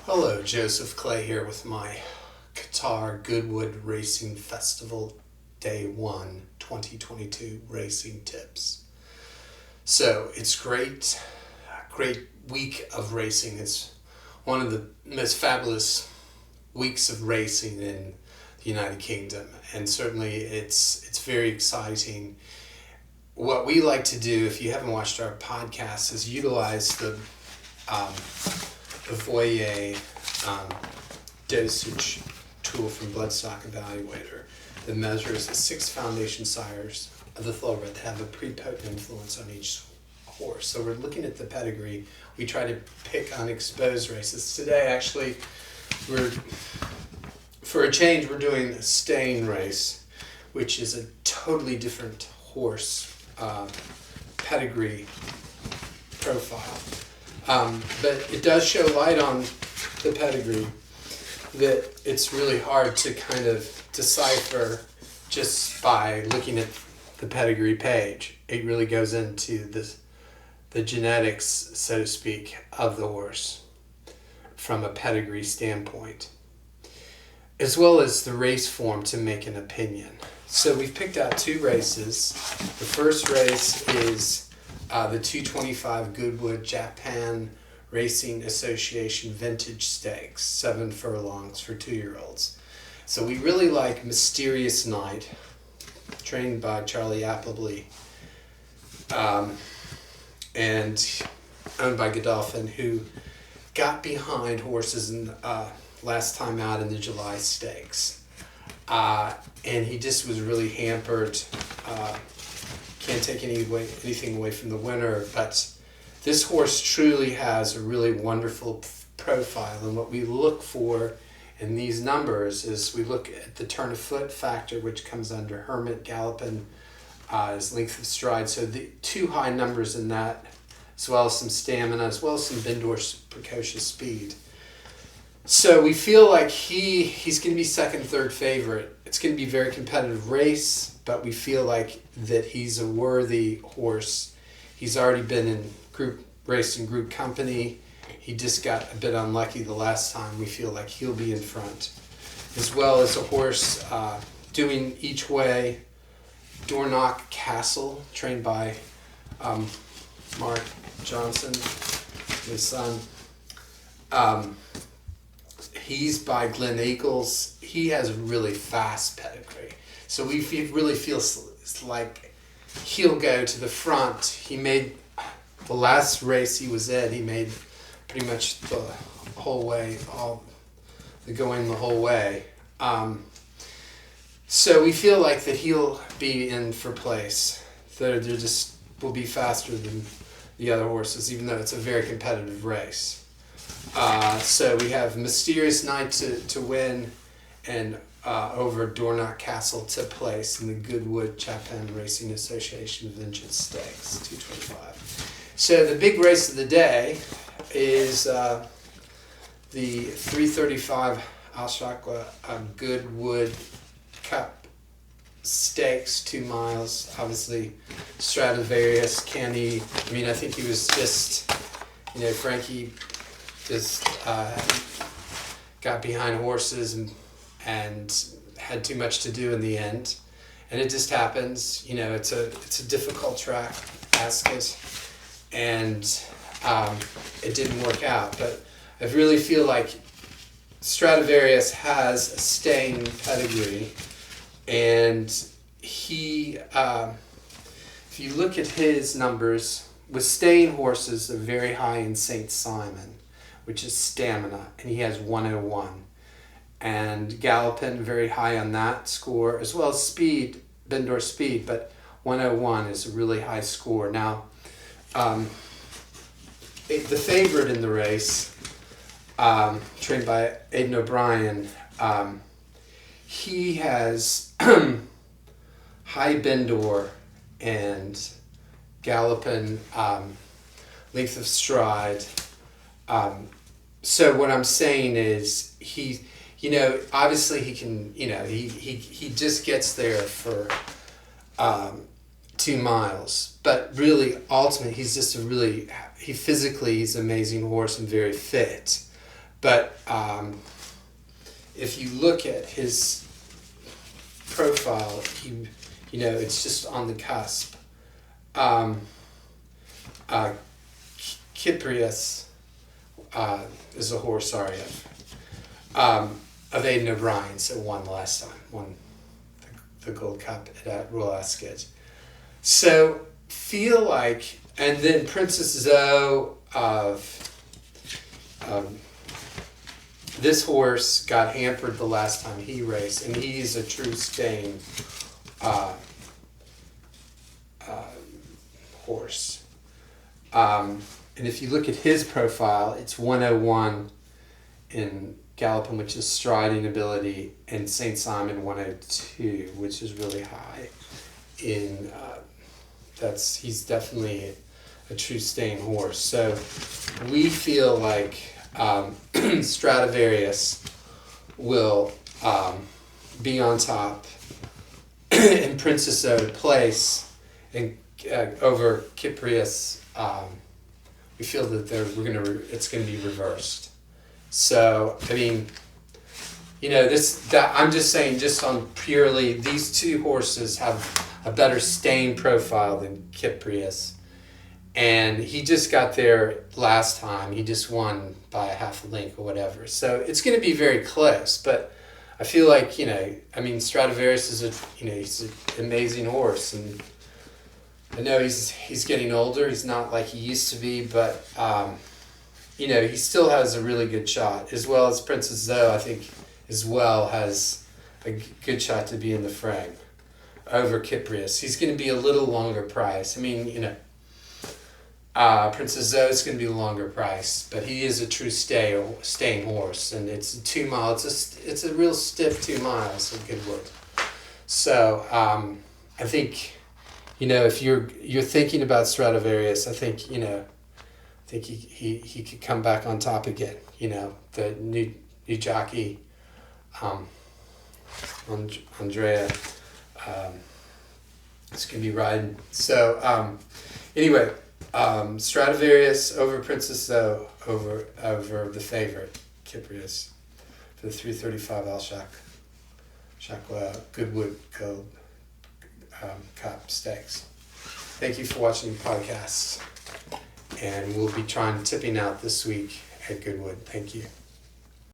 Hello, Joseph Clay here with my Qatar Goodwood Racing Festival Day 1 2022 racing tips. So it's great week of racing. It's one of the most fabulous weeks of racing in the United Kingdom, and certainly it's very exciting. What we like to do, if you haven't watched our podcast, is utilize the Vullier Dosage tool from Bloodstock Evaluator that measures the 6 foundation sires of the Thoroughbred that have a prepotent influence on each horse. So we're looking at the pedigree. We try to pick unexposed races. Today, actually, for a change, we're doing a staying race, which is a totally different horse pedigree profile. But it does show light on the pedigree that it's really hard to kind of decipher just by looking at the pedigree page. It really goes into the genetics, so to speak, of the horse from a pedigree standpoint, as well as the race form to make an opinion. So we've picked out 2 races. The first race is the 225 Goodwood Japan Racing Association Vintage Stakes, 7 furlongs for 2-year-olds. So we really like Mysterious Night, trained by Charlie Appleby, and owned by Godolphin, who got behind horses in last time out in the July Stakes. And he just was really hampered. Can't take anything away from the winner, but this horse truly has a really wonderful profile. And what we look for in these numbers is we look at the turn of foot factor, which comes under Hermit, Gallopin, his length of stride. So the 2 high numbers in that, as well as some stamina, as well as some Bindor's precocious speed. So we feel like he's going to be second, third favorite. It's going to be a very competitive race, but we feel like that he's a worthy horse. He's already been in raced in group company. He just got a bit unlucky the last time. We feel like he'll be in front, as well as a horse doing each way. Dornoch Castle, trained by Mark Johnson, his son. He's by Glen Eagles. He has a really fast pedigree. So we really feel like he'll go to the front. He made the last race he was at, he made pretty much the whole way, going the whole way. So we feel like that he'll be in for place. They're just will be faster than the other horses, even though it's a very competitive race. So we have Mysterious Night to win, and over Dornoch Castle to place in the Goodwood Japan Racing Association Vintage Stakes 225. So the big race of the day is the 335 Ashakwa Goodwood Cup Stakes, 2 miles. Obviously, Stradivarius, Kenny. I think he was just, Frankie just got behind horses and had too much to do in the end, and it just happens. It's a difficult track, Ascot, and it didn't work out. But I really feel like Stradivarius has a staying pedigree, and he, if you look at his numbers with staying horses, they're very high in St. Simon, which is stamina, and he has 101. And Gallopin, very high on that score, as well as speed, Bindor speed, but 101 is a really high score. Now, the favorite in the race, trained by Aidan O'Brien, he has high Bindor and Gallopin, length of stride. So what I'm saying is he, obviously he can, he just gets there for 2 miles, but really ultimately he's just he's an amazing horse and very fit. But if you look at his profile, it's just on the cusp. Kyprius is a horse, of Aidan O'Brien's that won last time, won the Gold Cup at Royal Ascot. So feel like, and then Princess Zoe of this horse got hampered the last time he raced, and he's a true staying horse. And if you look at his profile, it's 101 in Galloping, which is striding ability, and St. Simon 102, which is really high. He's definitely a true staying horse. So we feel like Stradivarius will be on top and Princess Zoe place, and over Kyprius. We feel that it's going to be reversed. So I mean, I'm just saying, just on purely these two horses have a better staying profile than Kyprius, and he just got there last time. He just won by a half a length or whatever. So it's going to be very close. But I feel like Stradivarius is he's an amazing horse, and I know he's getting older. He's not like he used to be, but he still has a really good shot, as well as Princess Zoe. I think as well has a good shot to be in the frame over Kyprius. He's going to be a little longer price. I mean, Princess Zoe is going to be a longer price, but he is a true staying horse, and it's a 2 mile. It's a real stiff 2 miles at Goodwood. So I think, if you're thinking about Stradivarius, I think he could come back on top again. The new jockey, Andrea, is going to be riding. So anyway, Stradivarius over Princess Zoe over the favorite Kyprius for the 335 Goodwood Cup Stakes. Thank you for watching the podcast, and we'll be tipping out this week at Goodwood. Thank you.